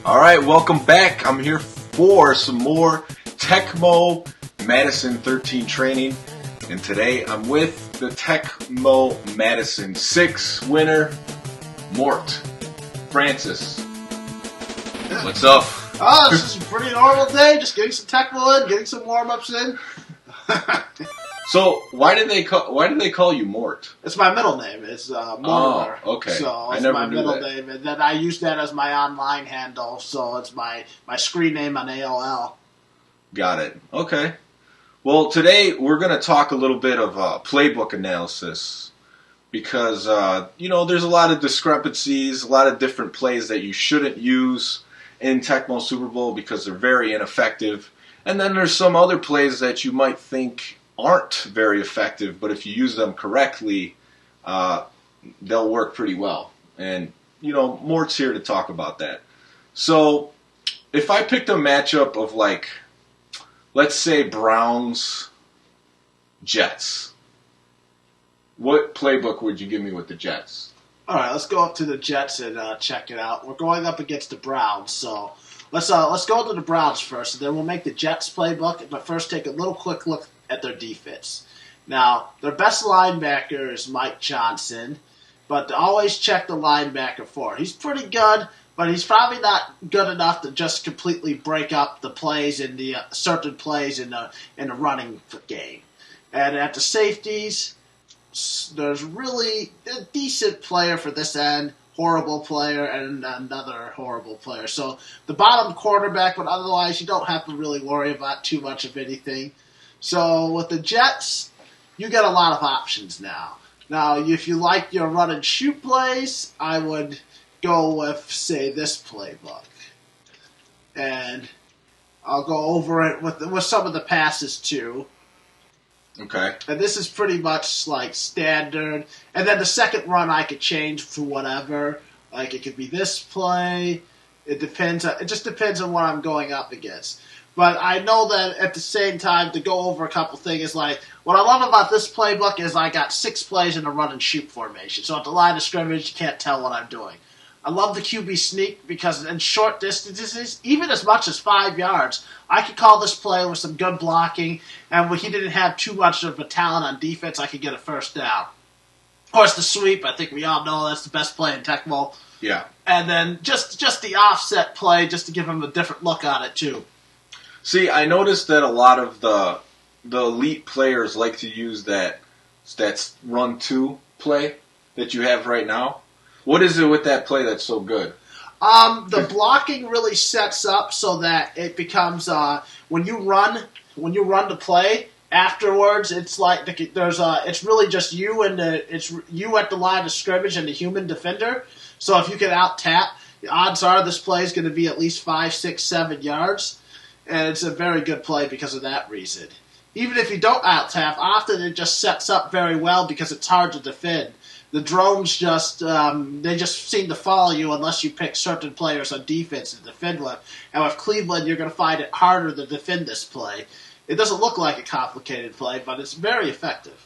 All right, welcome back. I'm here for some more Tecmo Madison 13 training, and today I'm with the Tecmo Madison 6 winner, Mort. Francis, what's up? Oh, this is a pretty normal day. Just getting some Tecmo in, getting some warm-ups in. So why did they call you Mort? It's my middle name. It's Mortimer. Oh, okay. So I it's never my knew middle that. name, and then I use that as my online handle. So it's my screen name on AOL. Got it. Okay. Well, today we're going to talk a little bit of playbook analysis because, there's a lot of discrepancies, a lot of different plays that you shouldn't use in Tecmo Super Bowl because they're very ineffective. And then there's some other plays that you might think aren't very effective, but if you use them correctly, they'll work pretty well. And, Mort's here to talk about that. So, if I picked a matchup of, let's say Browns, Jets, what playbook would you give me with the Jets? All right, let's go up to the Jets and check it out. We're going up against the Browns, so let's go to the Browns first, and then we'll make the Jets playbook. But first, take a quick look at their defense. Now, their best linebacker is Mike Johnson, but always check the linebacker for. He's pretty good, but he's probably not good enough to just completely break up the plays in the certain plays in the running game. And at the safeties, there's really a decent player for this end, horrible player, and another horrible player. So the bottom quarterback, but otherwise you don't have to really worry about too much of anything. So with the Jets, you get a lot of options now. Now, if you like your run and shoot plays, I would go with, say, this playbook. And I'll go over it with some of the passes, too. Okay. And this is pretty much like standard. And then the second run I could change to whatever. Like it could be this play. It just depends on what I'm going up against. But I know that at the same time to go over a couple things like what I love about this playbook is I got 6 plays in a run and shoot formation. So at the line of scrimmage you can't tell what I'm doing. I love the QB sneak because in short distances, even as much as 5 yards, I could call this play with some good blocking, and when he didn't have too much of a talent on defense, I could get a first down. Of course, the sweep, I think we all know that's the best play in Tecmo. Yeah. And then just the offset play, just to give him a different look on it, too. See, I noticed that a lot of the elite players like to use that run 2 play that you have right now. What is it with that play that's so good? The blocking really sets up so that it becomes when you run the play afterwards. It's like it's really just you and it's you at the line of scrimmage and the human defender. So if you can out tap, the odds are this play is going to be at least 5, 6, 7 yards, and it's a very good play because of that reason. Even if you don't out tap, often it just sets up very well because it's hard to defend. The drones just seem to follow you unless you pick certain players on defense to defend with. And with Cleveland, you're going to find it harder to defend this play. It doesn't look like a complicated play, but it's very effective.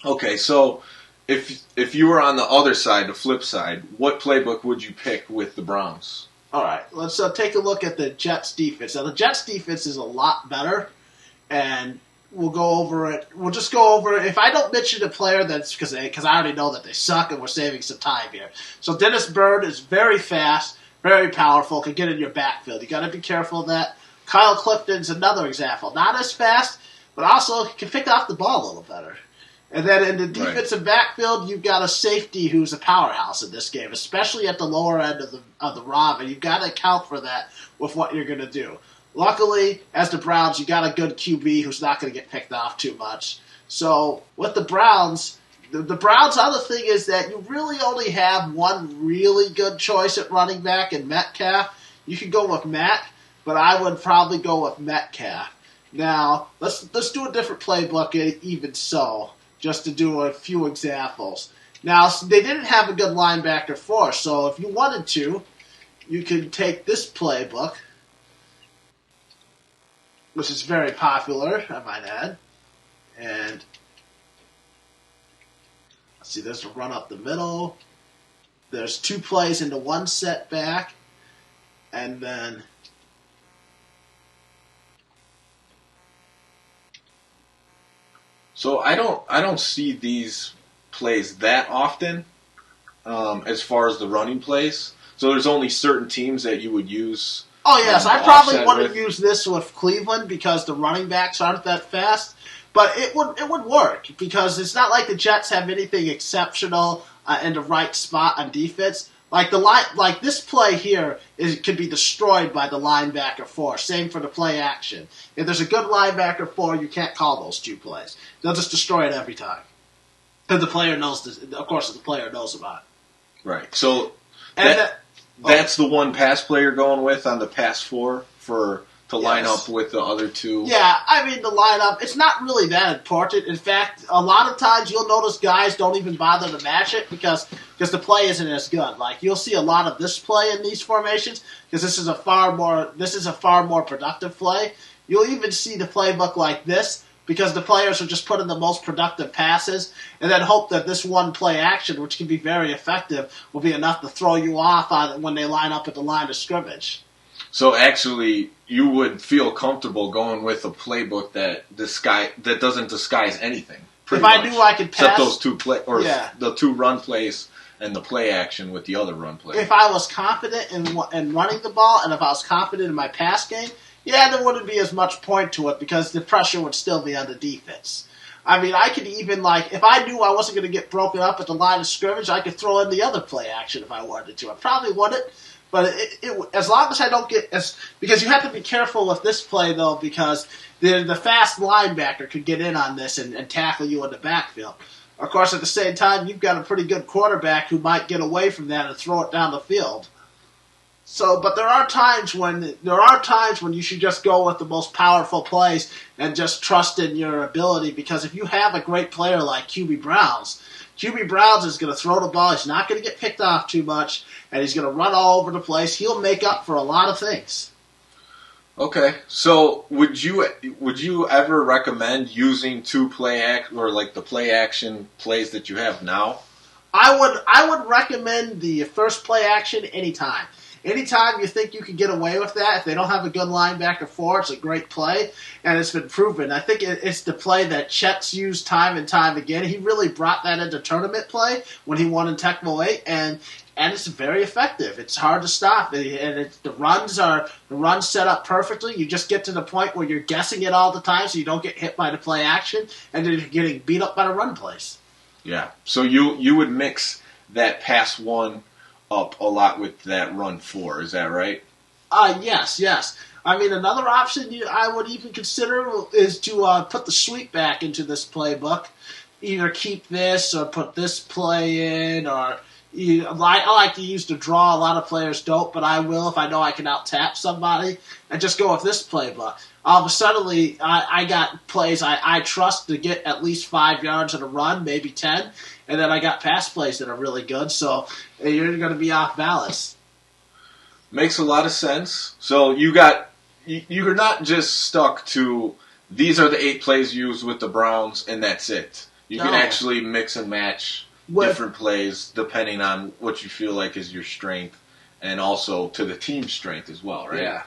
Okay, so if you were on the other side, the flip side, what playbook would you pick with the Browns? All right, let's take a look at the Jets' defense. Now, the Jets' defense is a lot better, and we'll go over it. We'll just go over it. If I don't mention a player, that's because I already know that they suck, and we're saving some time here. So Dennis Byrd is very fast, very powerful, can get in your backfield. You got to be careful of that. Kyle Clifton's another example. Not as fast, but also can pick off the ball a little better. And then in the defensive backfield, you've got a safety who's a powerhouse in this game, especially at the lower end of the ROV, and you've got to account for that with what you're going to do. Luckily, as the Browns, you got a good QB who's not going to get picked off too much. So with the Browns, the Browns' other thing is that you really only have one really good choice at running back in Metcalf. You could go with Mack, but I would probably go with Metcalf. Now, let's do a different playbook even so, just to do a few examples. Now, they didn't have a good linebacker for, so if you wanted to, you could take this playbook, which is very popular, I might add. And let's see, there's a run up the middle. There's 2 plays into 1 setback. And then... So I don't see these plays that often as far as the running plays. So there's only certain teams that you would use. Oh, yes, I probably wouldn't with. use this with Cleveland because the running backs aren't that fast. But it would work because it's not like the Jets have anything exceptional in the right spot on defense. Like this play here could be destroyed by the linebacker 4. Same for the play action. If there's a good linebacker 4, you can't call those 2 plays. They'll just destroy it every time. Because the player knows this. Of course, the player knows about it. Right. So that's the one pass play you're going with on the pass 4 to line up with the other 2. Yeah, I mean, the lineup, it's not really that important. In fact, a lot of times you'll notice guys don't even bother to match it because the play isn't as good. Like, you'll see a lot of this play in these formations because this is a far more productive play. You'll even see the playbook like this because the players are just putting the most productive passes and then hope that this one play action, which can be very effective, will be enough to throw you off when they line up at the line of scrimmage. So actually, you would feel comfortable going with a playbook that doesn't disguise anything. If I knew I could pass, except those 2 the 2 run plays and the play action with the other run plays. If I was confident in running the ball and if I was confident in my pass game, yeah, there wouldn't be as much point to it because the pressure would still be on the defense. I mean, I could even, if I knew I wasn't going to get broken up at the line of scrimmage, I could throw in the other play action if I wanted to. I probably wouldn't. But as long as I don't get because you have to be careful with this play though because the fast linebacker could get in on this and tackle you in the backfield. Of course, at the same time, you've got a pretty good quarterback who might get away from that and throw it down the field. So, but there are times when you should just go with the most powerful plays and just trust in your ability because if you have a great player like QB Browns is going to throw the ball. He's not going to get picked off too much, and he's going to run all over the place. He'll make up for a lot of things. Okay, so would you ever recommend using 2 the play action plays that you have now? I would recommend the first play action anytime. Anytime you think you can get away with that, if they don't have a good linebacker 4, it's a great play, and it's been proven. I think it's the play that Chet's used time and time again. He really brought that into tournament play when he won in Tecmo 8, and it's very effective. It's hard to stop, and the runs set up perfectly. You just get to the point where you're guessing it all the time, so you don't get hit by the play action, and then you're getting beat up by the run plays. Yeah, so you would mix that pass 1 up a lot with that run 4, is that right? Yes. I mean, another option I would even consider is to put the sweep back into this playbook. Either keep this or put this play in, or I like to use the draw. A lot of players don't, but I will if I know I can out-tap somebody, and just go with this playbook. All of a sudden, I got plays I trust to get at least 5 yards in a run, maybe 10, and then I got pass plays that are really good, so you're going to be off balance. Makes a lot of sense. So you're not just stuck to these are the 8 plays used with the Browns and that's it. You can actually mix and match different plays depending on what you feel like is your strength and also to the team's strength as well, right? Yeah.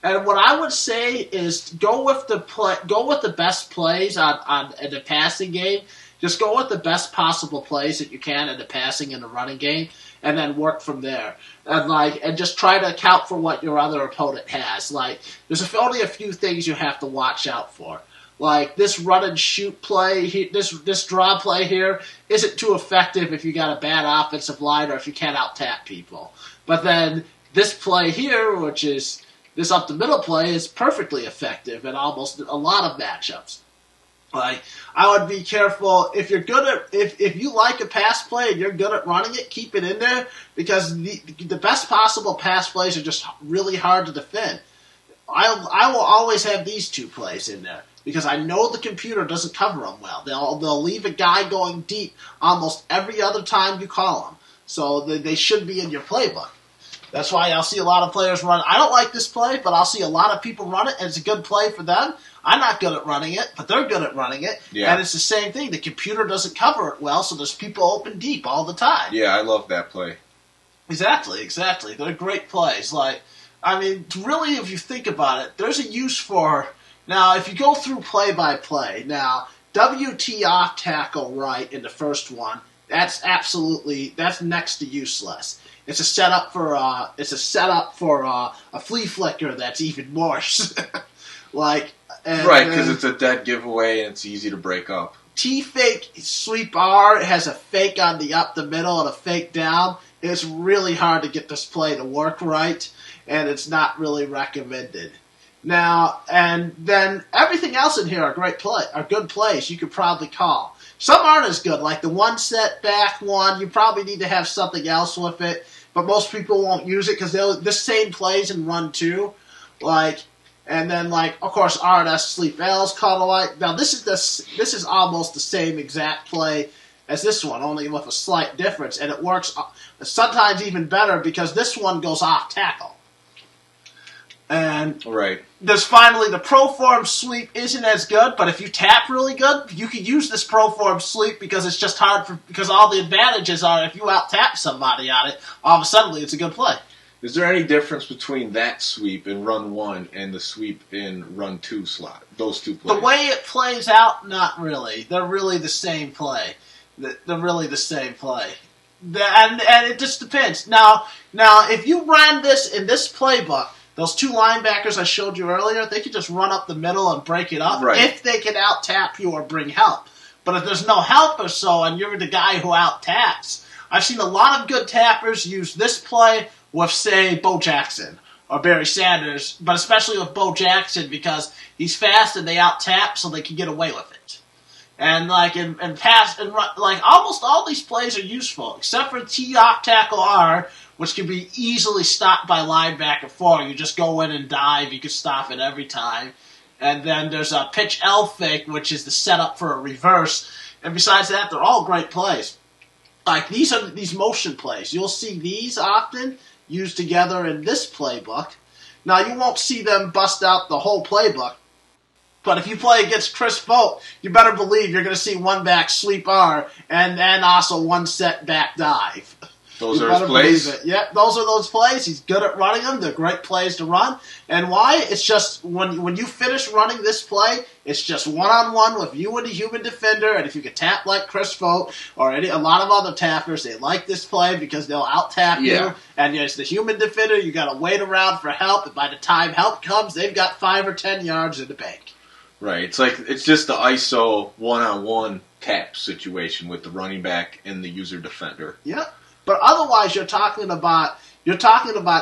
And what I would say is go with the best plays in the passing game. Just go with the best possible plays that you can in the passing and the running game, and then work from there. And just try to account for what your other opponent has. There's only a few things you have to watch out for. Like this run and shoot play, this draw play here isn't too effective if you got a bad offensive line or if you can't out-tap people. But then this play here, which is this up the middle play, is perfectly effective in almost a lot of matchups. I would be careful if you're good at if you like a pass play and you're good at running it, keep it in there because the best possible pass plays are just really hard to defend. I will always have these 2 plays in there because I know the computer doesn't cover them well. They'll leave a guy going deep almost every other time you call them, so they should be in your playbook. That's why I'll see a lot of players run. I don't like this play, but I'll see a lot of people run it, and it's a good play for them. I'm not good at running it, but they're good at running it. Yeah. And it's the same thing. The computer doesn't cover it well, so there's people open deep all the time. Yeah, I love that play. Exactly. They're great plays. I mean, really, if you think about it, there's a use for... Now, if you go through play-by-play, now, WT off tackle right in the first one, that's next to useless. It's a setup for a flea flicker that's even worse. Right, because it's a dead giveaway and it's easy to break up. T-fake sweep R has a fake on the up the middle and a fake down. It's really hard to get this play to work right, and it's not really recommended. Now, and then everything else in here are good plays you could probably call. Some aren't as good, like the one set back one. You probably need to have something else with it, but most people won't use it because this same plays in run 2, and then of course R&S sleep L's called alike. Now this is almost the same exact play as this one, only with a slight difference, and it works sometimes even better because this one goes off tackle. And there's finally the pro form sweep isn't as good, but if you tap really good, you can use this pro form sweep because it's just hard because all the advantages are if you out tap somebody on it, all of a sudden it's a good play. Is there any difference between that sweep in run 1 and the sweep in run 2 slot? Those two plays. The way it plays out, not really. They're really the same play. They're really the same play. And it just depends. Now, if you ran this in this playbook, those two linebackers I showed you earlier, they could just run up the middle and break it up if they can out-tap you or bring help. But if there's no help or so and you're the guy who out-taps, I've seen a lot of good tappers use this play with, say, Bo Jackson or Barry Sanders, but especially with Bo Jackson because he's fast and they out-tap so they can get away with it. And almost all these plays are useful, except for T off tackle R, which can be easily stopped by linebacker 4. You just go in and dive. You can stop it every time. And then there's a pitch L fake, which is the setup for a reverse. And besides that, they're all great plays. These are these motion plays. You'll see these often used together in this playbook. Now, you won't see them bust out the whole playbook. But if you play against Chris Vogt, you better believe you're going to see one back sweep R and also one set back dive. Those are his plays? Yep, those are those plays. He's good at running them. They're great plays to run. And why? It's just when you finish running this play, it's just one-on-one with you and the human defender. And if you can tap like Chris Vogt or a lot of other tappers, they like this play because they'll out-tap you. And it's the human defender. You got to wait around for help. And by the time help comes, they've got 5 or 10 yards in the bank. Right. It's just the ISO one-on-one tap situation with the running back and the user defender. Yep. But otherwise, you're talking about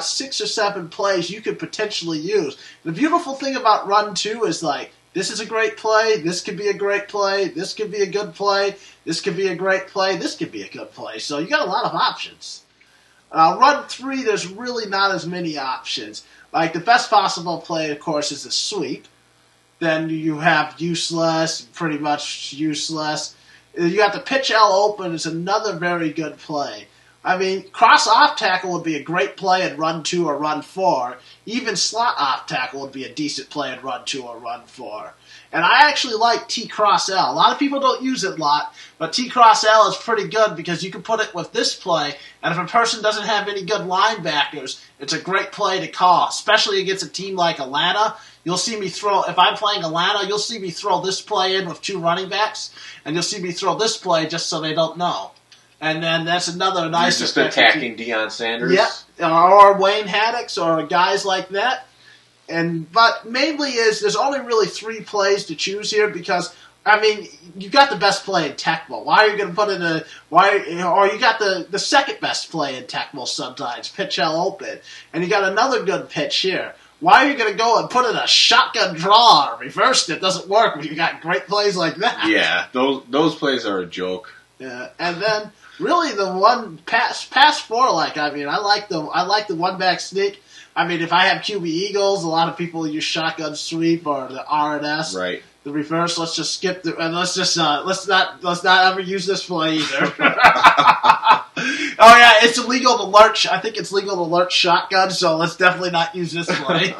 6 or 7 plays you could potentially use. The beautiful thing about Run 2 is this is a great play, this could be a great play, this could be a good play, this could be a great play, this could be a good play. So you got a lot of options. Run 3, there's really not as many options. The best possible play, of course, is a sweep. Then you have useless, pretty much useless. You got the pitch L open is another very good play. I mean, cross off tackle would be a great play in Run 2 or Run 4. Even slot off tackle would be a decent play in Run 2 or Run 4. And I actually like T cross L. A lot of people don't use it a lot, but T cross L is pretty good because you can put it with this play, and if a person doesn't have any good linebackers, it's a great play to call, especially against a team like Atlanta. You'll see me throw, if I'm playing Atlanta, you'll see me throw this play in with 2 running backs, and you'll see me throw this play just so they don't know. And then that's another nice... You're just attacking Deion Sanders? Yep, or Wayne Haddix or guys like that. But mainly there's only really 3 plays to choose here because, I mean, you got the best play in Tecmo. Why are you going to put in or you got the second best play in Tecmo sometimes, pitch L open. And you got another good pitch here. Why are you going to go and put in a shotgun draw or reverse that doesn't work when you got great plays like that? Yeah, those plays are a joke. Yeah, and then really the one pass 4, I like the one back sneak. I mean, if I have QB Eagles, a lot of people use shotgun sweep or the R&S. Right. The reverse. Let's just skip and let's not ever use this play either. Oh yeah, it's illegal to lurch. I think it's legal to lurch shotgun, so let's definitely not use this play.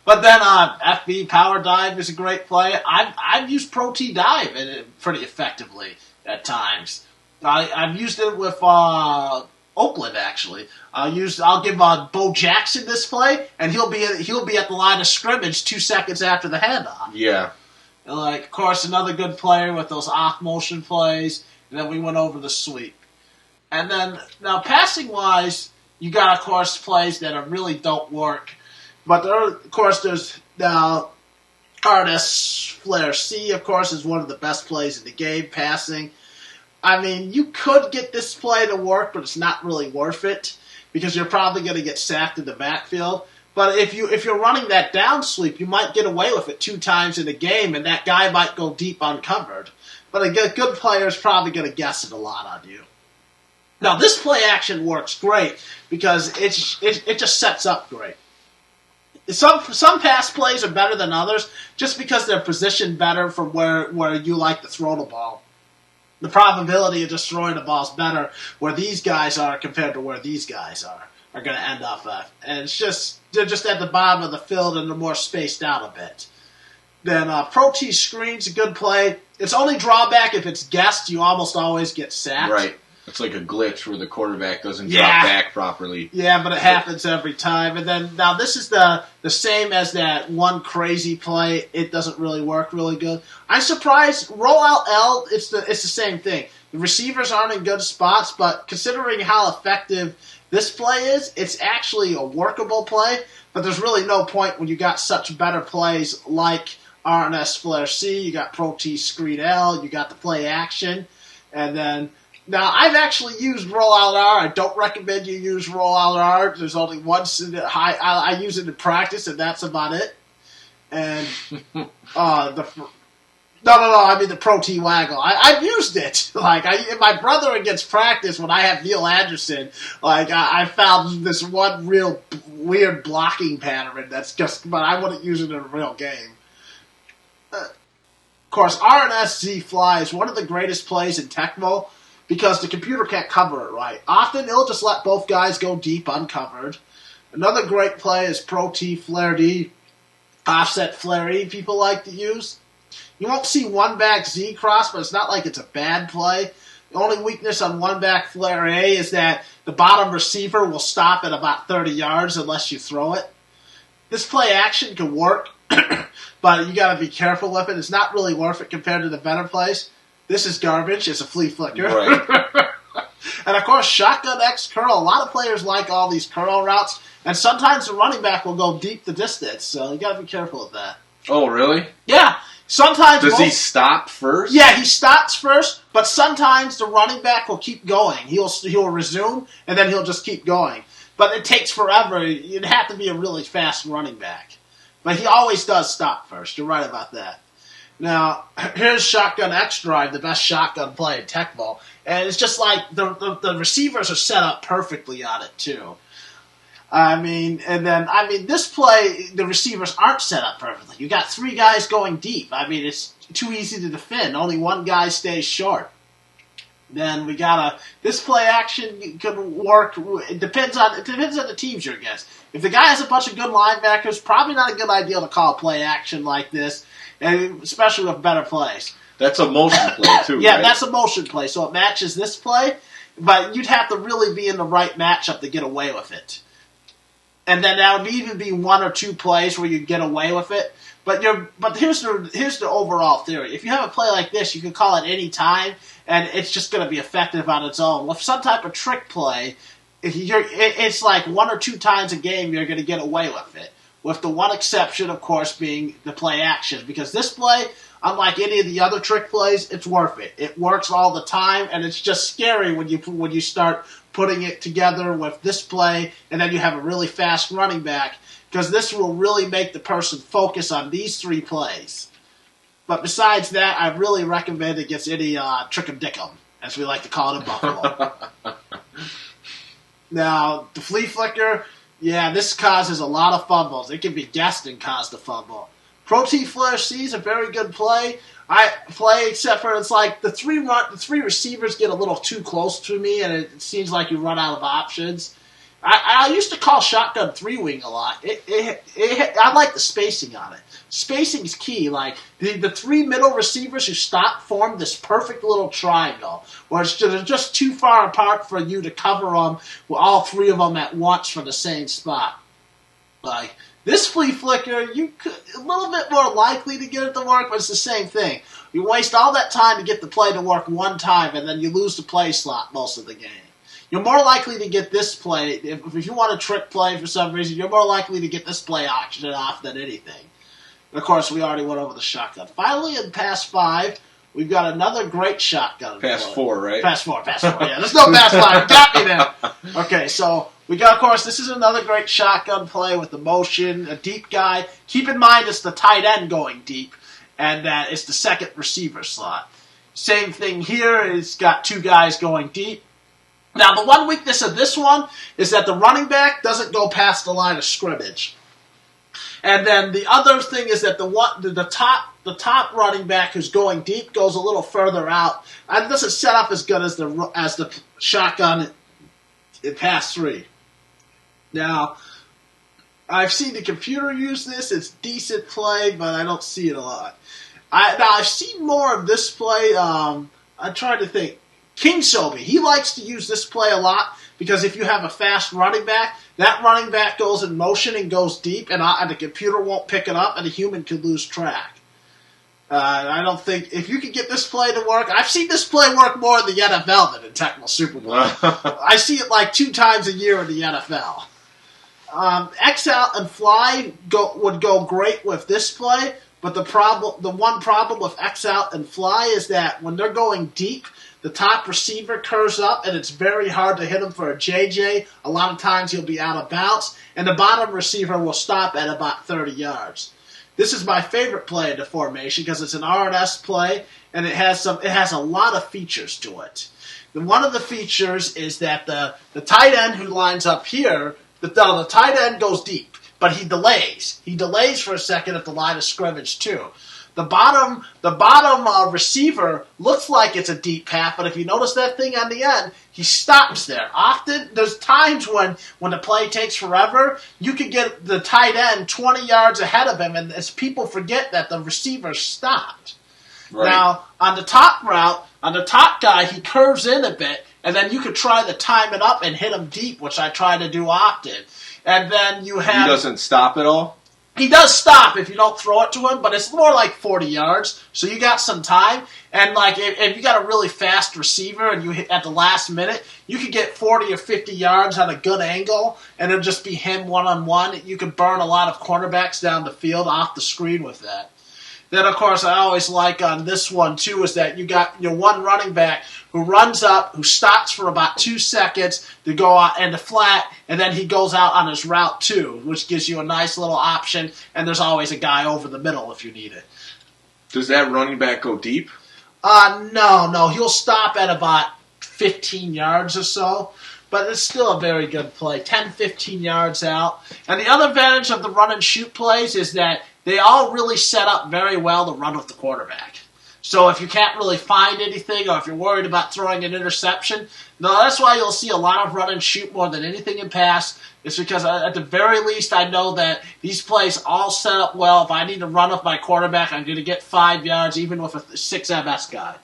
But then FB power dive is a great play. I've used Pro T dive in it pretty effectively at times. I've used it with Oakland, actually. I'll give Bo Jackson this play, and he'll be at the line of scrimmage 2 seconds after the handoff. Yeah. And of course, another good player with those off motion plays, and then we went over the sweep. And then, now passing wise, you got, of course, plays that really don't work. But there's now RNS Flare C, of course, is one of the best plays in the game, passing. I mean, you could get this play to work, but it's not really worth it because you're probably going to get sacked in the backfield. But if you're running that down sweep, you might get away with it 2 times in a game, and that guy might go deep uncovered. But a good player is probably going to guess it a lot on you. Now, this play action works great because it just sets up great. Some pass plays are better than others just because they're positioned better from where you like to throw the ball. The probability of just throwing the ball is better where these guys are compared to where these guys are going to end up at. And they're just at the bottom of the field and they're more spaced out a bit. Then Pro T screen's a good play. Its only drawback, if it's guessed, you almost always get sacked. Right. It's like a glitch where the quarterback doesn't drop back properly. Yeah, but it happens every time. And then now this is the same as that one crazy play. It doesn't really work really good. I'm surprised. Rollout L, it's the same thing. The receivers aren't in good spots, but considering how effective this play is, it's actually a workable play. But there's really no point when you got such better plays like RNS Flare C, you got Pro T Screen L, you got the play action, and then. Now, I've actually used Rollout R. I don't recommend you use Rollout R. There's only once in the I use it in practice, and that's about it. And I mean the Pro T Waggle. I've used it. In my brother against practice when I have Neil Anderson. I found this one real weird blocking pattern that's just, but I wouldn't use it in a real game. Of course, RNSZ Fly is one of the greatest plays in Tecmo. Because the computer can't cover it right. Often it'll just let both guys go deep uncovered. Another great play is Pro T Flare D, Offset Flare E people like to use. You won't see one back Z cross, but it's not like it's a bad play. The only weakness on one back Flare A is that the bottom receiver will stop at about 30 yards unless you throw it. This play action can work, but you got to be careful with it. It's not really worth it compared to the better plays. This is garbage. It's a flea flicker. Right. And, of course, Shotgun X curl. A lot of players like all these curl routes. And sometimes the running back will go deep the distance. So you got to be careful with that. Oh, really? Yeah. Sometimes. Does he stop first? Yeah, he stops first. But sometimes the running back will keep going. He'll resume, and then he'll just keep going. But it takes forever. You'd have to be a really fast running back. But he always does stop first. You're right about that. Now, here's Shotgun X Drive, the best shotgun play in Tecmo. And it's just like the receivers are set up perfectly on it, too. This play, the receivers aren't set up perfectly. You got 3 guys going deep. it's too easy to defend. Only one guy stays short. Then we got this play action can work. It depends on the teams you're against. If the guy has a bunch of good linebackers, probably not a good idea to call play action like this. And especially with better plays. That's a motion play, too, Yeah, right? that's a motion play, so it matches this play, but you'd have to really be in the right matchup to get away with it. And then that would even be 1 or 2 plays where you get away with it. But here's the overall theory. If you have a play like this, you can call it any time, and it's just going to be effective on its own. With some type of trick play, it's like 1 or 2 times a game you're going to get away with it. With the one exception, of course, being the play action. Because this play, unlike any of the other trick plays, it's worth it. It works all the time, and it's just scary when you start putting it together with this play, and then you have a really fast running back. Because this will really make the person focus on these 3 plays. But besides that, I really recommend against any trick-em-dick-em, as we like to call it in Buffalo. Now, the flea flicker... Yeah, this causes a lot of fumbles. It can be guessed and cause the fumble. Pro T Flare C is a very good play. Except for it's like the 3 receivers get a little too close to me, and it seems like you run out of options. I used to call shotgun 3-wing a lot. I like the spacing on it. Spacing is key. Like the three middle receivers who stop form this perfect little triangle, where it's just too far apart for you to cover them with all three of them at once from the same spot. Like this flea flicker, you could a little bit more likely to get it to work, but it's the same thing. You waste all that time to get the play to work one time, and then you lose the play slot most of the game. You're more likely to get this play, if you want a trick play for some reason, you're more likely to get this play auctioned off than anything. And of course, we already went over the shotgun. Finally, in Pass 5, we've got another great shotgun. Pass 4, right? Pass 4, yeah. There's no Pass 5. You got me there. Okay, so we got, of course, this is another great shotgun play with the motion, a deep guy. Keep in mind it's the tight end going deep, and that it's the second receiver slot. Same thing here. It's got two guys going deep. Now, the one weakness of this one is that the running back doesn't go past the line of scrimmage. And then the other thing is that the top running back who's going deep goes a little further out. And it doesn't set up as good as the shotgun in Pass 3. Now, I've seen the computer use this. It's decent play, but I don't see it a lot. I've seen more of this play. I'm trying to think. King Sobe, he likes to use this play a lot because if you have a fast running back, that running back goes in motion and goes deep, and the computer won't pick it up, and the human could lose track. I don't think if you could get this play to work. I've seen this play work more in the NFL than in Tecmo Super Bowl. I see it like 2 times a year in the NFL. XIII and Fly would go great with this play, but the one problem with XIII and Fly is that when they're going deep, the top receiver curves up, and it's very hard to hit him for a JJ. A lot of times he'll be out of bounds, and the bottom receiver will stop at about 30 yards. This is my favorite play in the formation because it's an R&S play, and it has a lot of features to it. And one of the features is that the tight end who lines up here, the tight end goes deep, but he delays. He delays for a second at the line of scrimmage too. The bottom receiver looks like it's a deep path, but if you notice that thing on the end, he stops there. Often, there's times when the play takes forever, you could get the tight end 20 yards ahead of him, and as people forget that the receiver stopped. Right. Now, on the top route, on the top guy, he curves in a bit, and then you could try to time it up and hit him deep, which I try to do often. And then you have... He doesn't stop at all? He does stop if you don't throw it to him, but it's more like 40 yards, so you got some time. And like if you got a really fast receiver and you hit at the last minute, you could get 40 or 50 yards on a good angle, and it'll just be him one-on-one. You could burn a lot of cornerbacks down the field off the screen with that. Then, of course, I always like on this one, too, is that you got your one running back who runs up, who stops for about 2 seconds to go out into flat, and then he goes out on his route, too, which gives you a nice little option, and there's always a guy over the middle if you need it. Does that running back go deep? No. He'll stop at about 15 yards or so, but it's still a very good play, 10, 15 yards out. And the other advantage of the run-and-shoot plays is that they all really set up very well to run with the quarterback. So if you can't really find anything, or if you're worried about throwing an interception, that's why you'll see a lot of run and shoot more than anything in pass. It's because at the very least I know that these plays all set up well. If I need to run with my quarterback, I'm going to get 5 yards, even with a 6 MS guy.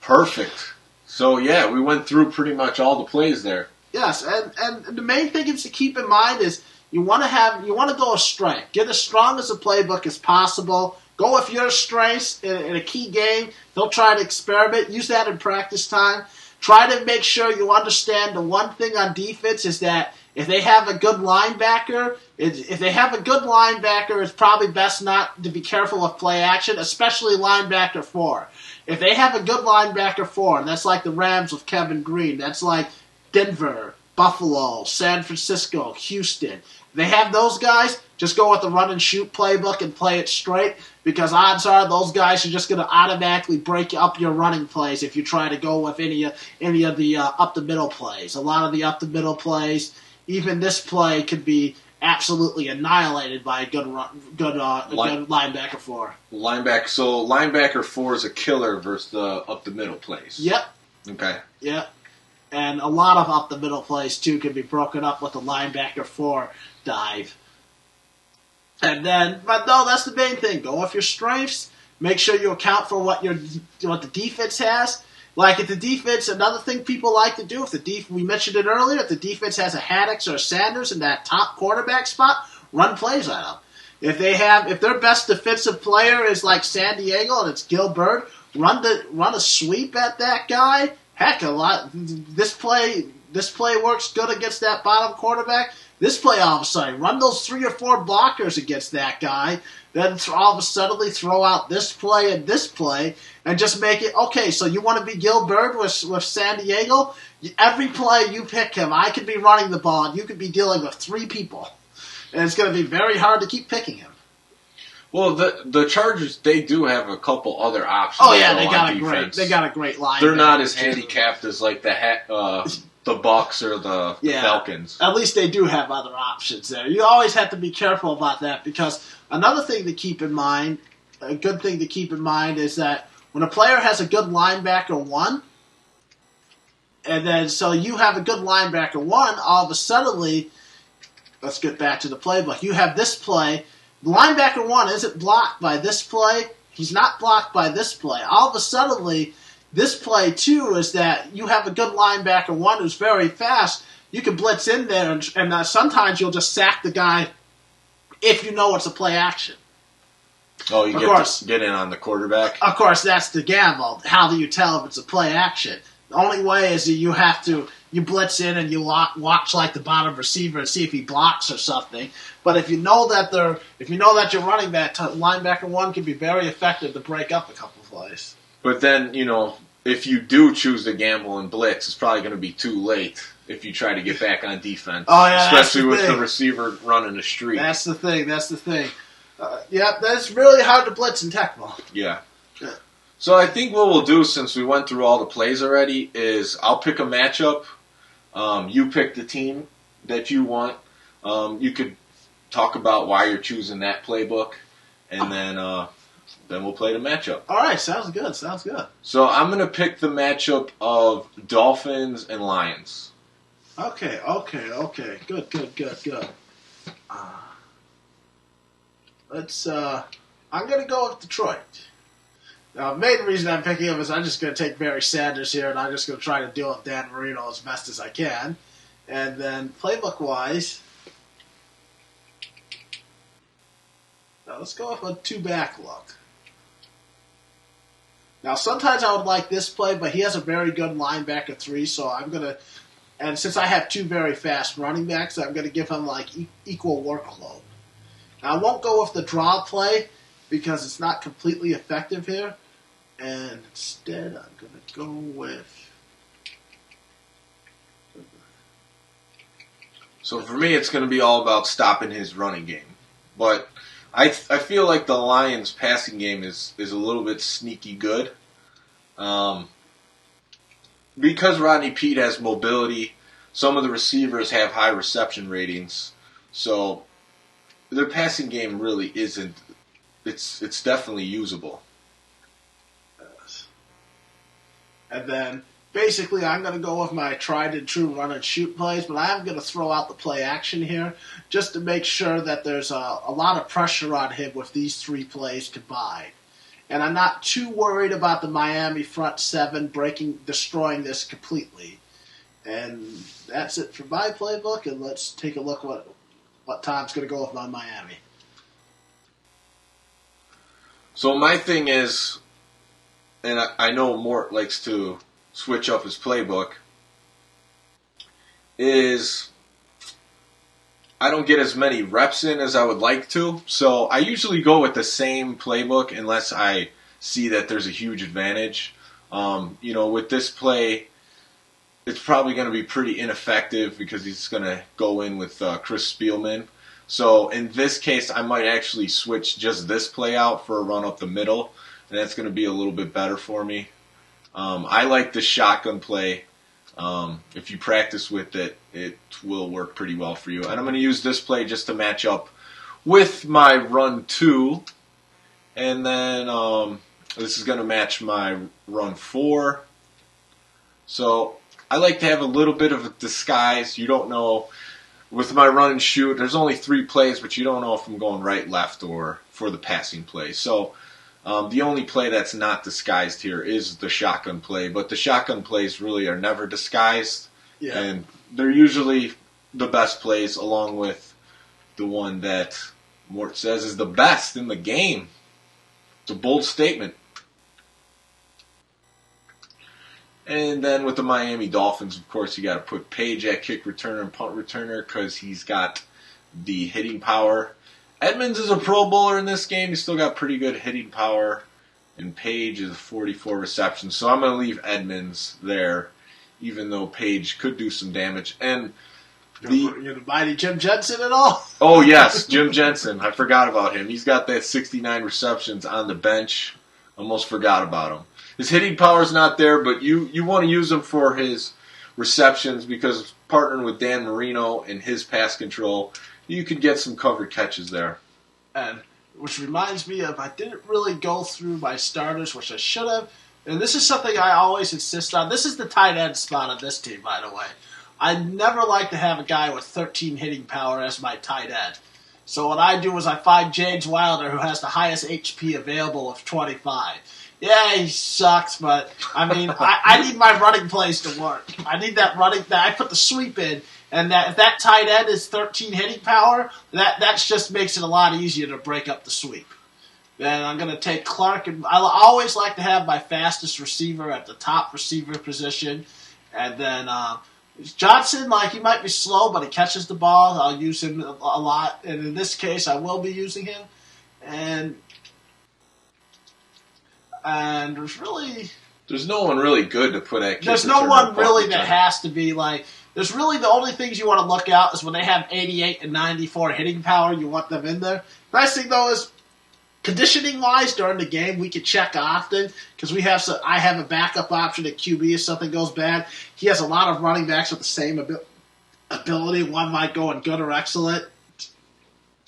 Perfect. So yeah, we went through pretty much all the plays there. Yes, and the main thing is to keep in mind is you want to go with strength. Get as strong as a playbook as possible. Go with your strengths in a key game. Don't try to experiment. Use that in practice time. Try to make sure you understand the one thing on defense is that if they have a good linebacker, it's probably best not to be careful of play action, especially linebacker 4. If they have a good linebacker 4, and that's like the Rams with Kevin Green, that's like Denver, Buffalo, San Francisco, Houston. They have those guys, just go with the run-and-shoot playbook and play it straight, because odds are those guys are just going to automatically break up your running plays if you try to go with any of the up-the-middle plays. A lot of the up-the-middle plays, even this play, could be absolutely annihilated by a good linebacker 4. So linebacker 4 is a killer versus the up-the-middle plays. Yep. Okay. Yep. And a lot of up the middle plays, too, can be broken up with a linebacker 4 dive. And then, but no, that's the main thing. Go off your strengths. Make sure you account for what the defense has. Like if the defense, another thing people like to do, we mentioned it earlier, if the defense has a Haddix or a Sanders in that top quarterback spot, run plays at them. If their best defensive player is like San Diego and it's Gil Bird, run a sweep at that guy. Heck, this play works good against that bottom quarterback. This play, all of a sudden, run those 3 or 4 blockers against that guy. Then all of a sudden throw out this play and this play and just make it, okay, so you want to be Gil Bird with San Diego? Every play you pick him, I could be running the ball and you could be dealing with 3 people. And it's going to be very hard to keep picking him. Well, the Chargers, they do have a couple other options. Oh yeah, they got a great line. They're not as handicapped as like the Bucks or the Falcons. At least they do have other options there. You always have to be careful about that because another thing to keep in mind, a good thing to keep in mind is that when a player has a good linebacker 1, and then so you have a good linebacker 1, all of a sudden, let's get back to the playbook. You have this play. The linebacker 1 isn't blocked by this play. He's not blocked by this play. All of a sudden, this play, too, is that you have a good linebacker 1 who's very fast. You can blitz in there, and get the guy if you know it's a play action. Oh, you get in on the quarterback? Of course, that's the gamble. How do you tell if it's a play action? The only way is that you blitz in and you watch like the bottom receiver and see if he blocks or something. But if you know that your running back linebacker 1 can be very effective to break up a couple plays. But then, if you do choose to gamble and blitz, it's probably going to be too late if you try to get back on defense. Oh, yeah, especially with the receiver running a streak. That's the thing. That's really hard to blitz in Tecmo. Yeah. So I think what we'll do, since we went through all the plays already, is I'll pick a matchup. You pick the team that you want. You could talk about why you're choosing that playbook, and then we'll play the matchup. All right, sounds good. So I'm going to pick the matchup of Dolphins and Lions. Okay. Good. I'm going to go with Detroit. Now, the main reason I'm picking him is I'm just going to take Barry Sanders here, and I'm just going to try to deal with Dan Marino as best as I can. And then, playbook-wise, now let's go with a 2-back look. Now, sometimes I would like this play, but he has a very good linebacker 3, so I'm going to, and since I have 2 very fast running backs, I'm going to give him, equal workload. Now, I won't go with the draw play, because it's not completely effective here. And instead, I'm going to go with... So for me, it's going to be all about stopping his running game. But I feel like the Lions' passing game is a little bit sneaky good. Because Rodney Peete has mobility, some of the receivers have high reception ratings. So their passing game really isn't... It's definitely usable. And then, basically, I'm going to go with my tried and true run and shoot plays, but I'm going to throw out the play action here just to make sure that there's a lot of pressure on him with these 3 plays combined. And I'm not too worried about the Miami front 7 destroying this completely. And that's it for my playbook, and let's take a look what Tom's going to go with on Miami. So my thing is, and I know Mort likes to switch up his playbook, is I don't get as many reps in as I would like to. So I usually go with the same playbook unless I see that there's a huge advantage. With this play, it's probably going to be pretty ineffective because he's going to go in with Chris Spielman. So in this case, I might actually switch just this play out for a run up the middle, and that's going to be a little bit better for me. I like the shotgun play. If you practice with it, it will work pretty well for you. And I'm going to use this play just to match up with my run 2. And then this is going to match my run 4. So I like to have a little bit of a disguise. You don't know. With my run and shoot, there's only 3 plays, but you don't know if I'm going right, left, or for the passing play. So the only play that's not disguised here is the shotgun play. But the shotgun plays really are never disguised. Yeah. And they're usually the best plays, along with the one that Mort says is the best in the game. It's a bold statement. And then with the Miami Dolphins, of course, you got to put Page at kick returner and punt returner because he's got the hitting power. Edmonds is a Pro Bowler in this game. He's still got pretty good hitting power. And Page is 44 receptions. So I'm going to leave Edmonds there, even though Page could do some damage. And you're going to buy any Jim Jensen at all? Oh, yes, Jim Jensen. I forgot about him. He's got that 69 receptions on the bench. Almost forgot about him. His hitting power's not there, but you want to use him for his receptions because partnering with Dan Marino and his pass control, you could get some covered catches there. And which reminds me of, I didn't really go through my starters, which I should have. And this is something I always insist on. This is the tight end spot on this team, by the way. I never like to have a guy with 13 hitting power as my tight end. So what I do is I find James Wilder, who has the highest HP available of 25. Yeah, he sucks, but I mean, I need my running plays to work. I need that running. I put the sweep in, and if that tight end is 13 hitting power, that just makes it a lot easier to break up the sweep. Then I'm going to take Clark, and I always like to have my fastest receiver at the top receiver position, and then Johnson, he might be slow, but he catches the ball. I'll use him a lot, and in this case, I will be using him, and there's no one really good to put at kick. There's no one really that has to be there's really the only things you want to look out is when they have 88 and 94 hitting power, you want them in there. Nice thing though is conditioning wise during the game we can check often because I have a backup option at QB if something goes bad. He has a lot of running backs with the same ability. One might go in good or excellent.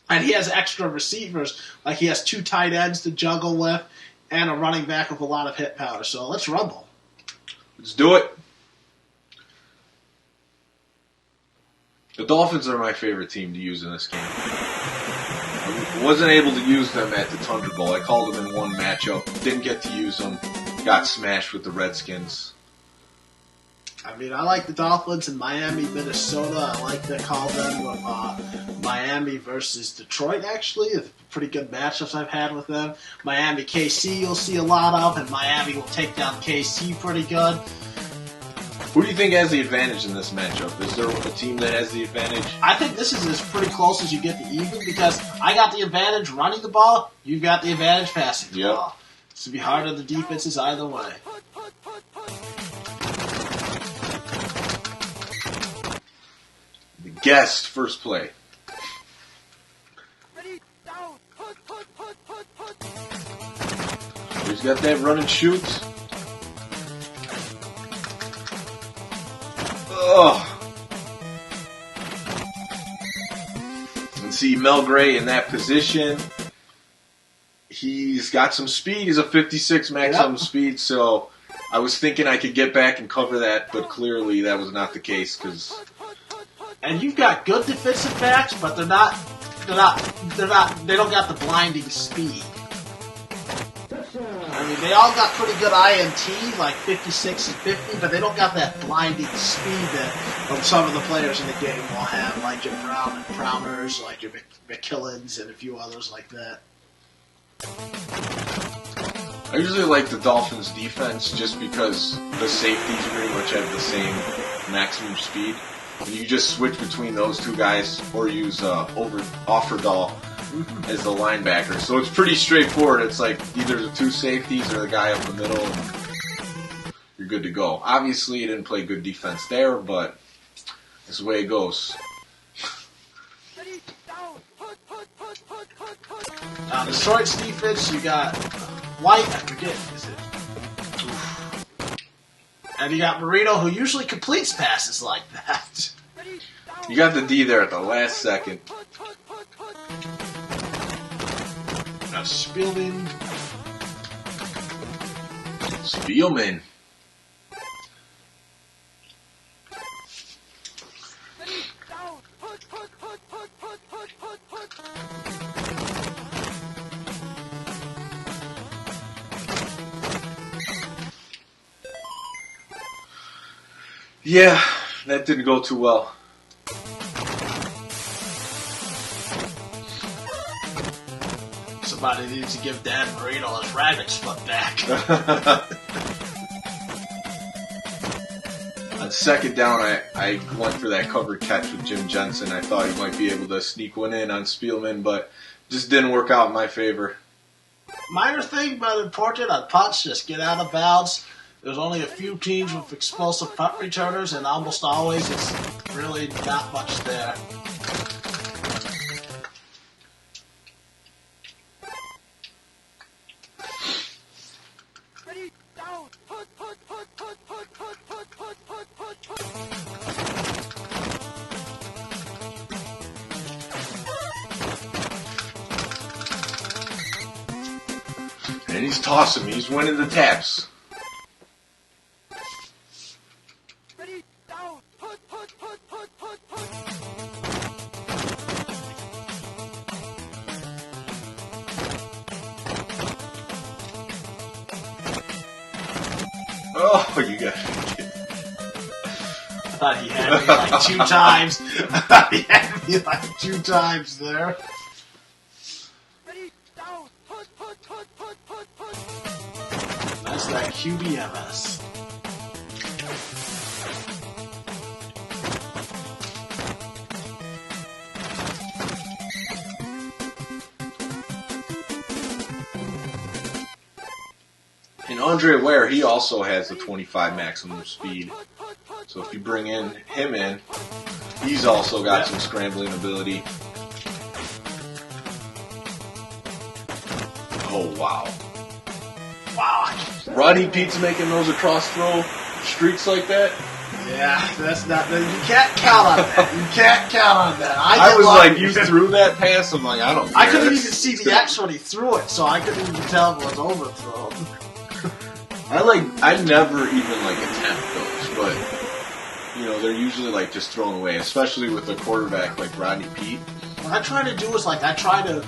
And he has extra receivers, he has 2 tight ends to juggle with. And a running back with a lot of hit power. So let's rumble. Let's do it. The Dolphins are my favorite team to use in this game. I wasn't able to use them at the Tundra Bowl. I called them in one matchup. Didn't get to use them. Got smashed with the Redskins. I mean, I like the Dolphins in Miami, Minnesota. I like to call them Miami versus Detroit, actually. It's pretty good matchups I've had with them. Miami, KC, you'll see a lot of, and Miami will take down KC pretty good. Who do you think has the advantage in this matchup? Is there a team that has the advantage? I think this is as pretty close as you get to even because I got the advantage running the ball, you've got the advantage passing the ball. It's going to be hard on the defenses either way. The guest first play. He's got that run and shoot. And see Mel Gray in that position. He's got some speed. He's a 56 maximum speed, so I was thinking I could get back and cover that, but clearly that was not the case because. And you've got good defensive backs, but they don't got the blinding speed. I mean, they all got pretty good INT, like 56 and 50, but they don't got that blinding speed that some of the players in the game will have, like your Browners, like your McKillens, and a few others like that. I usually like the Dolphins' defense just because the safeties pretty much have the same maximum speed. And you just switch between those 2 guys or use Offerdahl as the linebacker. So it's pretty straightforward. It's like either the 2 safeties or the guy up the middle, and you're good to go. Obviously, you didn't play good defense there, but that's the way it goes. Detroit's defense, you got White, I forget, is it? And you got Marino, who usually completes passes like that. You got the D there at the last second. Now Spielman. Yeah, that didn't go too well. Somebody needs to give Dan Marino his rabbit foot back. On second down, I went for that cover catch with Jim Jensen. I thought he might be able to sneak one in on Spielman, but just didn't work out in my favor. Minor thing, but important on punts, just get out of bounds. There's only a few teams with explosive punt returners, and almost always it's really not much there. And he's tossing me. He's winning the taps. Oh, you got it. I thought he had me like 2 times. I thought he had me like 2 times there. That's that QBMS. And Andre Ware, he also has the 25 maximum speed. So if you bring him in, he's also got some scrambling ability. Oh, wow. Wow. Rodney Pete's making those across throw streaks like that? Yeah, that's not. You can't count on that. You can't count on that. I was like, you threw that pass? I'm like, I don't care. I couldn't even see the X when he threw it, so I couldn't even tell if it was overthrown. I never even like attempt those, but you know, they're usually like just thrown away, especially with a quarterback like Rodney Pete. What I try to do is like I try to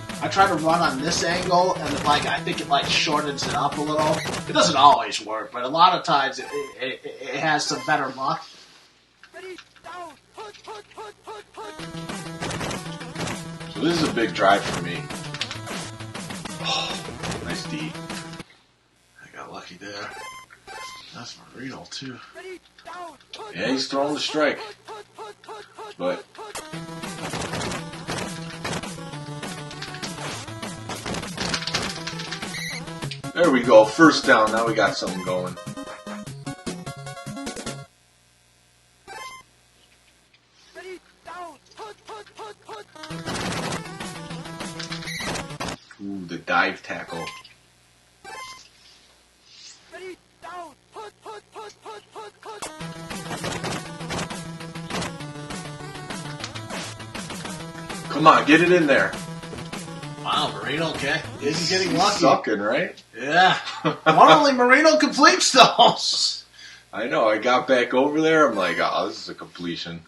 run on this angle, and like I think it like shortens it up a little. It doesn't always work, but a lot of times it has some better luck. So this is a big drive for me. Oh, nice D. I got lucky there. That's Marino too. Yeah, he's throwing the strike, but. There we go, first down, now we got something going. Ooh, the dive tackle. Come on, get it in there. Wow, Marino, okay. He's getting lucky. Sucking, right? Yeah. Normally Marino completes those. I know, I got back over there, I'm like, oh, this is a completion.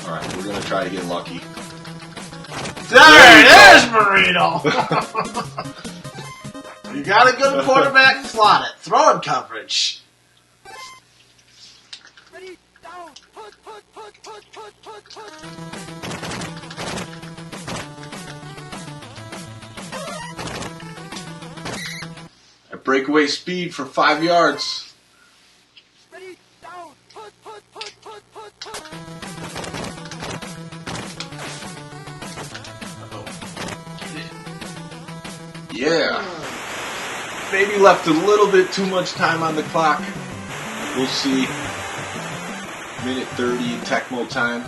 Alright, we're going to try to get lucky. There's Marino! You got a good quarterback, plot it. Throwing coverage. At breakaway speed for 5 yards. Yeah. Maybe left a little bit too much time on the clock. We'll see. Minute 30 Tecmo time.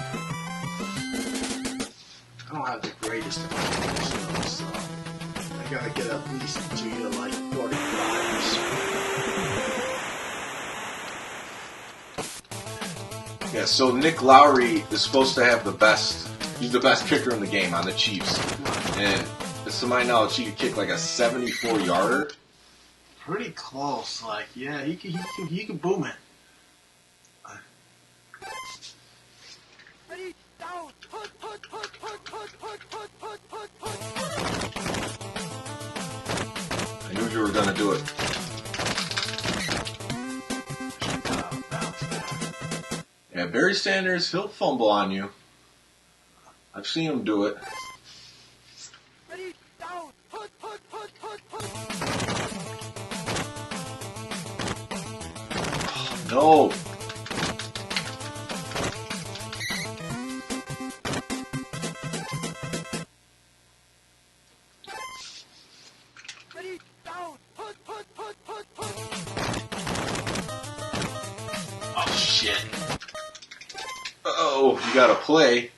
I don't have the greatest of times, so I gotta get at least to like 45. Yeah, so Nick Lowry is supposed to have the best. He's the best kicker in the game on the Chiefs. And to my knowledge, he could kick like a 74-yarder. Pretty close. Like, yeah, he can boom it. knew you were going to do it. Yeah, Barry Sanders, he'll fumble on you. I've seen him do it. No. Oh, shit. Oh, you got to play.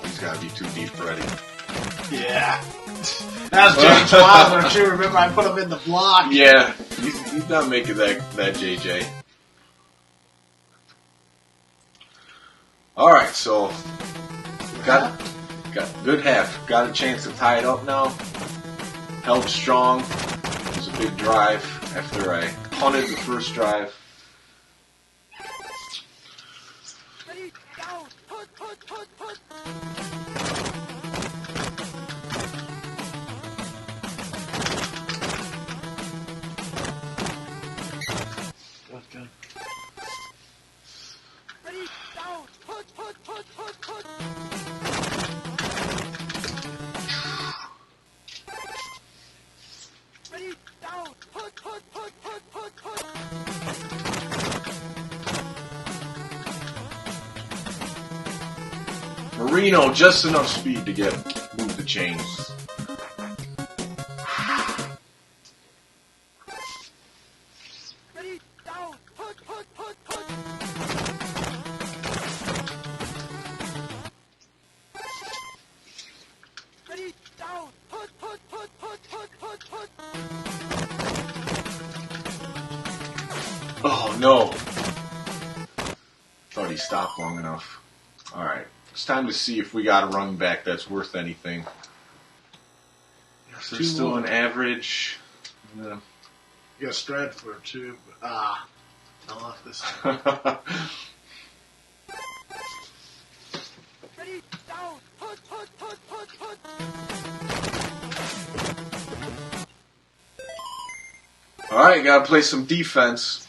He's got to be too deep already. Yeah. That was James Wilder, too. Remember, I put him in the block. Yeah, he's not making that JJ. All right, so got good half. Got a chance to tie it up now. Held strong. It was a big drive after I punted the first drive. Okay. Marino, just enough speed to move the chains. Oh no! Thought he stopped long enough. Alright, it's time to see if we got a running back that's worth anything. So there's still an average. You got Spread for 2. I love this. Alright, gotta play some defense.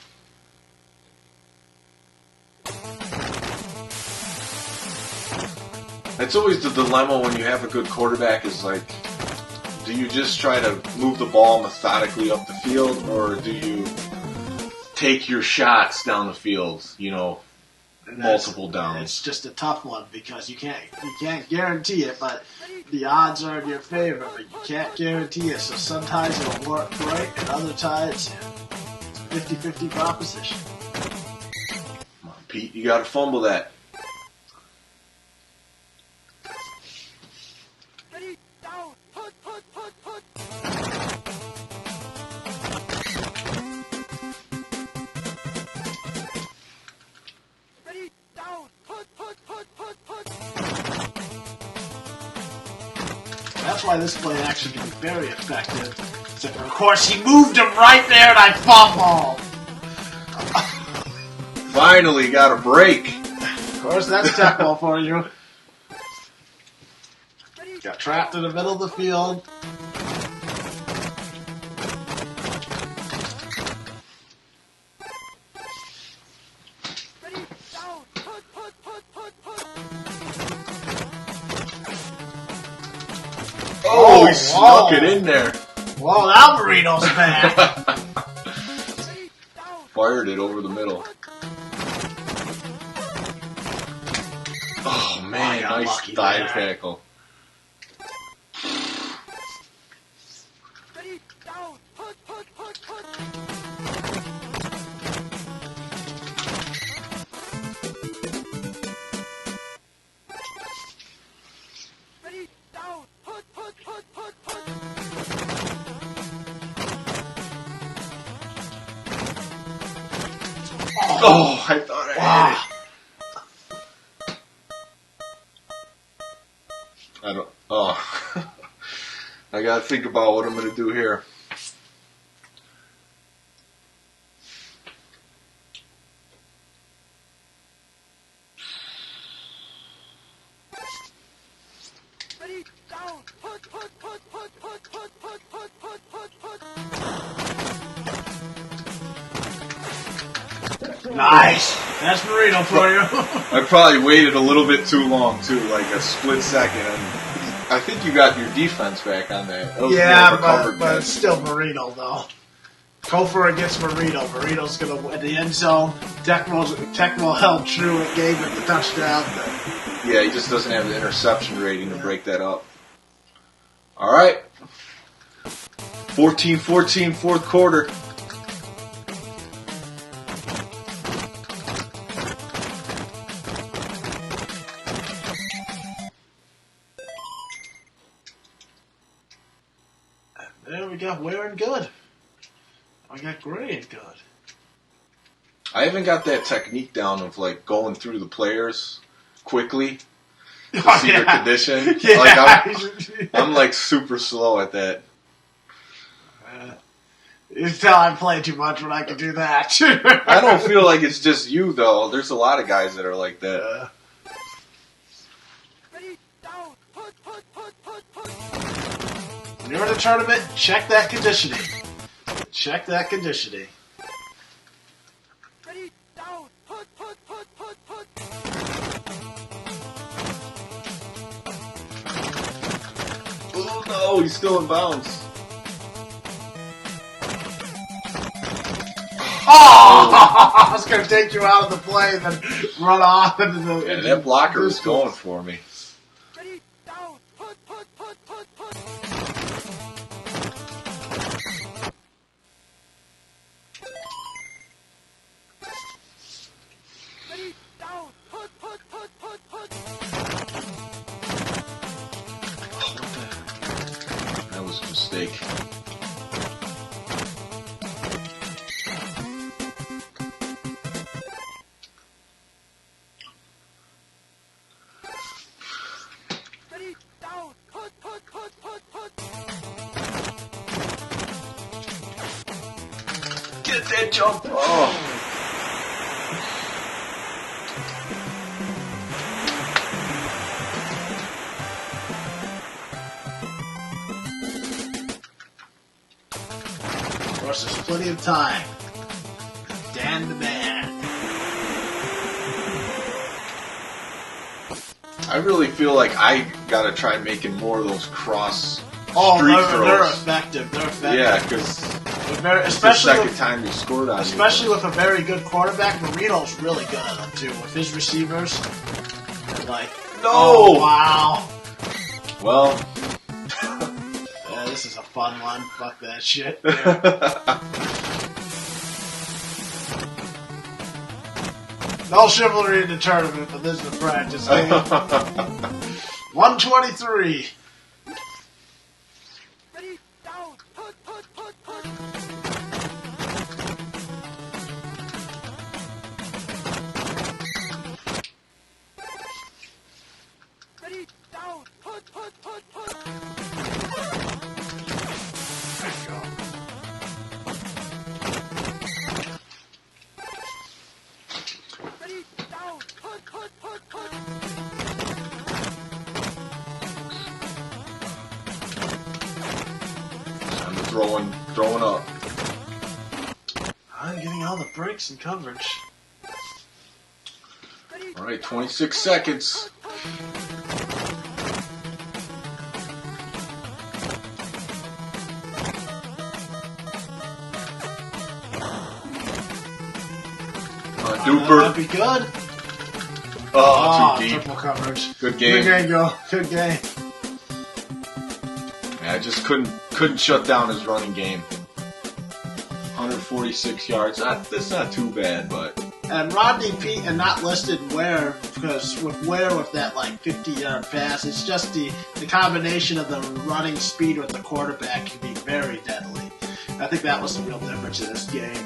It's always the dilemma when you have a good quarterback is like, do you just try to move the ball methodically up the field, or do you take your shots down the field, multiple downs? It's just a tough one because you can't guarantee it, but the odds are in your favor, but you can't guarantee it. So sometimes it'll work great, and other times it's a 50-50 proposition. Come on, Pete, you gotta fumble that. That's why this play actually can be very effective. Except for, of course, he moved him right there and I fumbled. Finally got a break. Of course, that's Tecmo for you. Got trapped in the middle of the field. Oh, he snuck it in there. Whoa, now Marino's back. Fired it over the middle. Oh man, nice dive tackle. Oh, I thought I had it. I don't. Oh, I gotta think about what I'm gonna do here. Nice. That's Marino for you. I probably waited a little bit too long, too, like a split second. And I think you got your defense back on that. That was Yeah, more of a covered but catch. it's still Marino, though. Go for it against Marino. Marino's going to win the end zone. Tecmo held true and gave it the touchdown. Yeah, he just doesn't have the interception rating to break that up. All right. 14-14, fourth quarter. There we got wearing good. I got gray and good. I haven't got that technique down of like going through the players quickly to see their condition. Yeah. Like I'm like super slow at that. You can tell I play too much when I can do that. I don't feel like it's just you though. There's a lot of guys that are like that. When you're in a tournament, check that conditioning. Check that conditioning. Oh no, he's still in bounds. Oh! I was going to take you out of the play and then run off into the... Yeah, that blocker was going for me. That was a mistake. Get that jump! Oh. Of course, there's plenty of time. Dan the man. I really feel like I gotta try making more of those cross Oh, street they're throws. effective. They're effective. Yeah, because Very, it's the especially second with, time you scored on especially with a very good quarterback. Marino's really good at them too. With his receivers, like No! oh wow, Well, yeah, this is a fun one. Fuck that shit. No chivalry in the tournament, but this is the practice game. 123. I'm throwing up. I'm getting all the breaks and coverage. All right, 26 seconds. Duper. That'd be good. Oh, too deep. Triple coverage. Good game. Good game, go. Good game. Yeah, I just couldn't shut down his running game. 146 yards. That's not too bad, but And Rodney Pete and not listed Ware, because with Ware with that like 50-yard pass, it's just the combination of the running speed with the quarterback can be very deadly. I think that was the real difference in this game.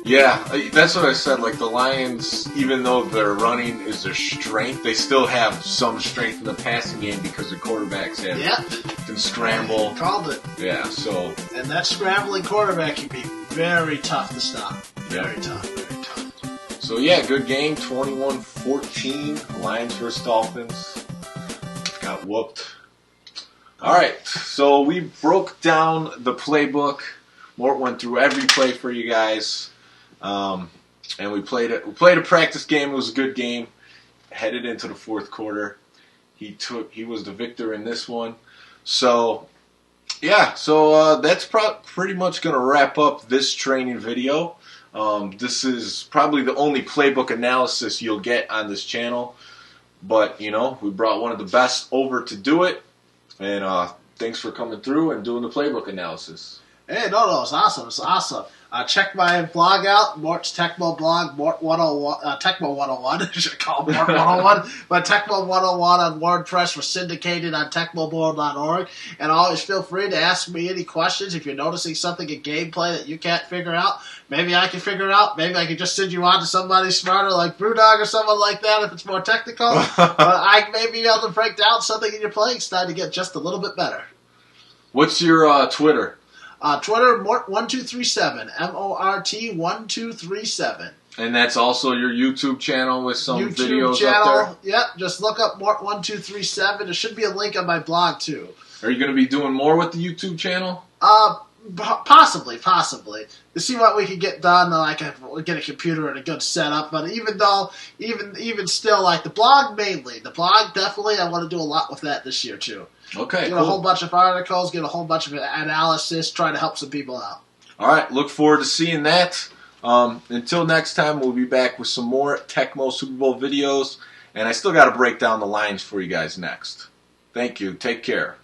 yeah, that's what I said. Like the Lions, even though their running is their strength, they still have some strength in the passing game because the quarterbacks can scramble. Called it. Yeah, so And that scrambling quarterback can be very tough to stop. Very tough. Very tough. So yeah, good game, 21-14, Lions versus Dolphins. Got whooped. Alright, so we broke down the playbook. Mort went through every play for you guys. and we played it. We played a practice game. It was a good game. Headed into the fourth quarter, he was the victor in this one. So yeah, so that's pretty much going to wrap up this training video. This is probably the only playbook analysis you'll get on this channel. But, you know, we brought one of the best over to do it. And thanks for coming through and doing the playbook analysis. Hey, no, it's awesome. It's awesome. Check my blog out, Mort's Tecmo blog, Mort 101, Tecmo 101, I should call it Mort 101, but Tecmo 101 on WordPress was syndicated on TecmoBoard.org, and always feel free to ask me any questions if you're noticing something in gameplay that you can't figure out. Maybe I can figure it out. Maybe I can just send you on to somebody smarter like Brewdog or someone like that if it's more technical. But I may be able to break down something in your playing style to get just a little bit better. What's your Twitter? Twitter, Mort1237, MORT1237. And that's also your YouTube channel with some YouTube videos channel, up there? Yep, just look up Mort1237. There should be a link on my blog, too. Are you going to be doing more with the YouTube channel? Possibly. To see what we can get done, I can get a computer and a good setup. But even still, like the blog mainly. The blog, definitely, I want to do a lot with that this year, too. Okay, Get a whole bunch of articles, get a whole bunch of analysis, try to help some people out. All right, look forward to seeing that. Until next time, we'll be back with some more Tecmo Super Bowl videos. And I still got to break down the lines for you guys next. Thank you. Take care.